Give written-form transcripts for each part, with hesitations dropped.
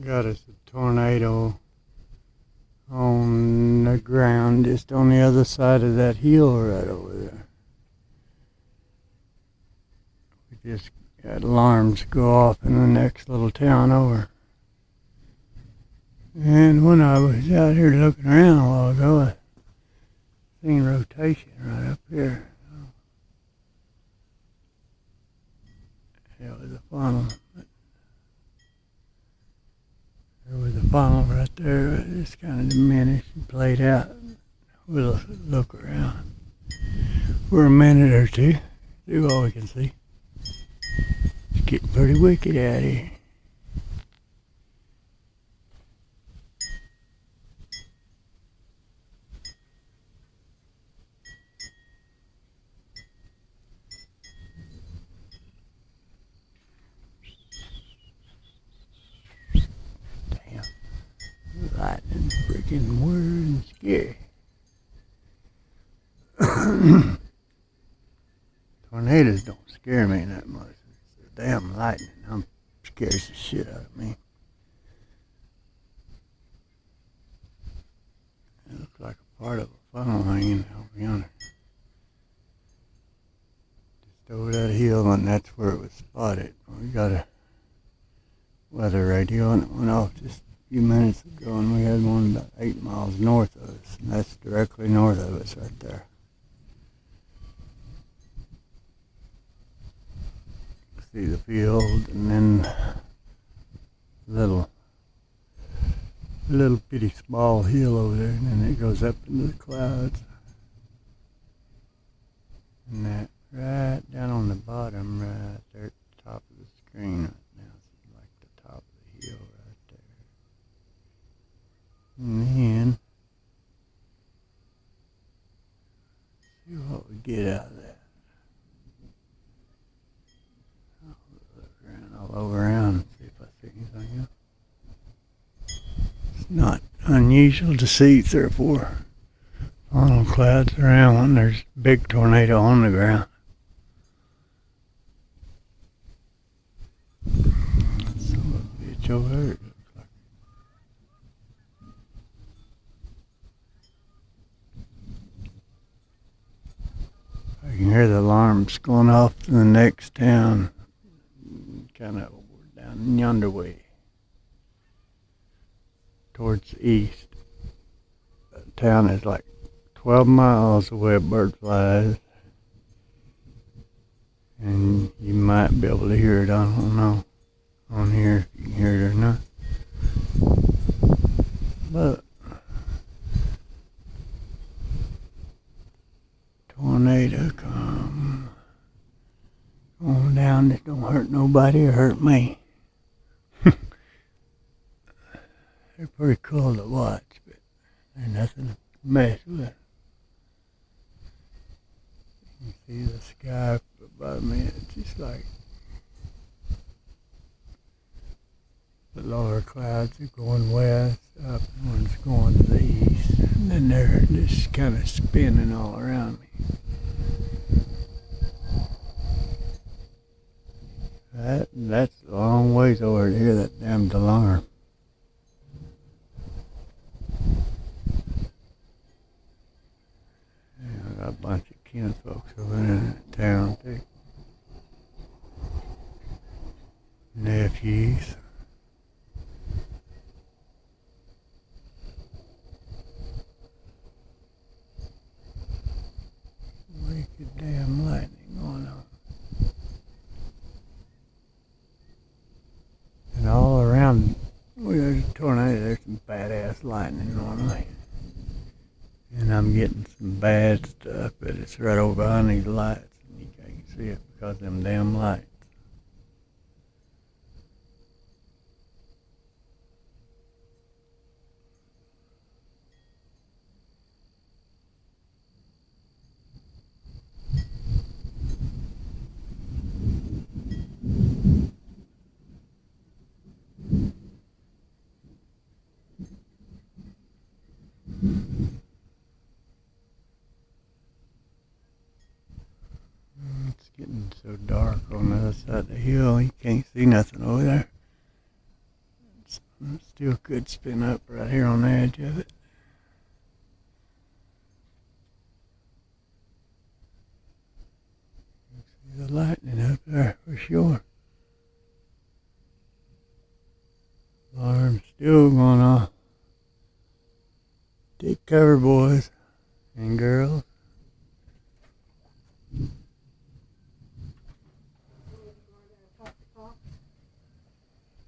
Got us a tornado on the ground just on the other side of that hill right over there. We just got alarms go off in the next little town over. And when I was out here looking around a while ago, I seen rotation right up here. It was a funnel. There was a funnel right there. It just kind of diminished and played out. We'll look around for a minute or two, see what we can see. It's getting pretty wicked out here. Lightning, freaking weird and scary. Tornadoes don't scare me that much. It's the damn lightning. I'm scares the shit out of me. It looks like a part of a funnel hanging over yonder. Just over that hill, and that's where it was spotted. We got a weather radio, and it went off just few minutes ago, and we had one about 8 miles north of us, and that's directly north of us right there. See the field, and then little bitty small hill over there, and then it goes up into the clouds. And that right down on the bottom, right there at the top of the screen right now, it's like the top of the hill right there. And then, see what we get out of that. I'll look around, all over around and see if I see anything else. It's not unusual to see 3 or 4 funnel clouds around when there's a big tornado on the ground. That's some bitch over there. I can hear the alarms going off in the next town, kind of down yonder way, towards the east. The town is like 12 miles away at bird flies, and you might be able to hear it, I don't know, on here if you can hear it or not. But tornado come on down, this don't hurt nobody or hurt me. They're pretty cool to watch, but they're nothing to mess with. You can see the sky above me, it's just like the lower clouds are going west, up, and one's going to the east, and then they're just kind of spinning all around me. That's a long ways over to hear that damned alarm. Yeah, I got a bunch of kinfolks over in town too. Nephews. Wicked damn lightning going on. And all around where there's a tornado, there's some badass lightning normally. And I'm getting some bad stuff, but it's right over behind these lights, and you can't see it because of them damn lights. It's getting so dark on the other side of the hill, you can't see nothing over there. It's Still could spin up right here on the edge of it. See the lightning up there for sure. Alarm's still going off. Take cover, boys and girls.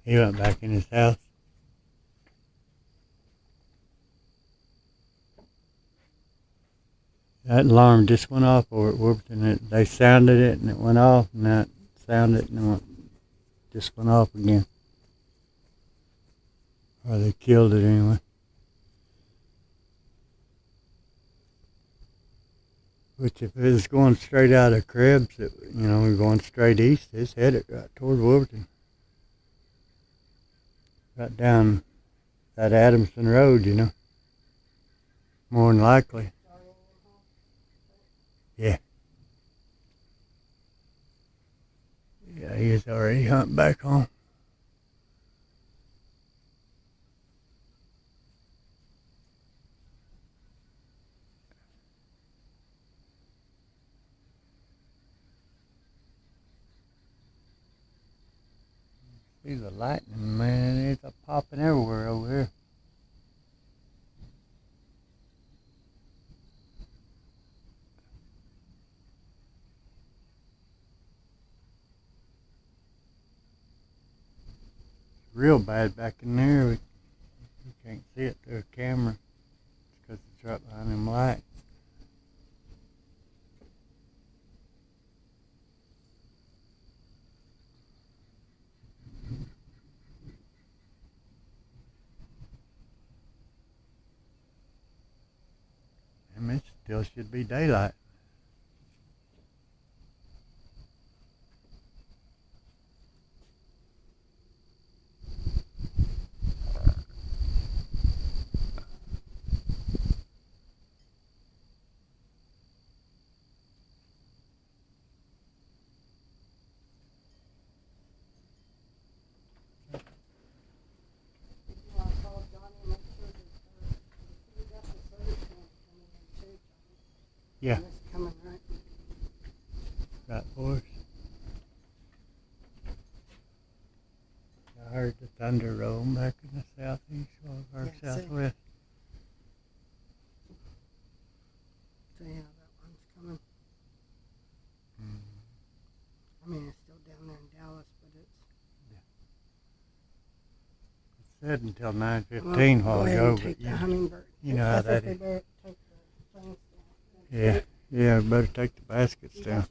He went back in his house. That alarm just went off over at Wilburton. They sounded it and it went off, and that sounded and it just went off again. Or they killed it anyway. Which if it was going straight out of Krebs, we're going straight east, it's headed right toward Wilburton. Right down that Adamson Road, more than likely. Yeah. Yeah, he is already hunting back home. See the lightning, man, it's a popping everywhere over here. It's real bad back in there. We can't see it through a camera. It's because it's right behind them lights. It still should be daylight. Yeah. It's coming right. Right, boys. I heard the thunder rolling back in the southeast or southwest. So yeah, that one's coming. I mean, it's still down there in Dallas, but it's... It said until 9:15 while ago, but you know how that is. Take the things down. Yeah, better take the baskets down.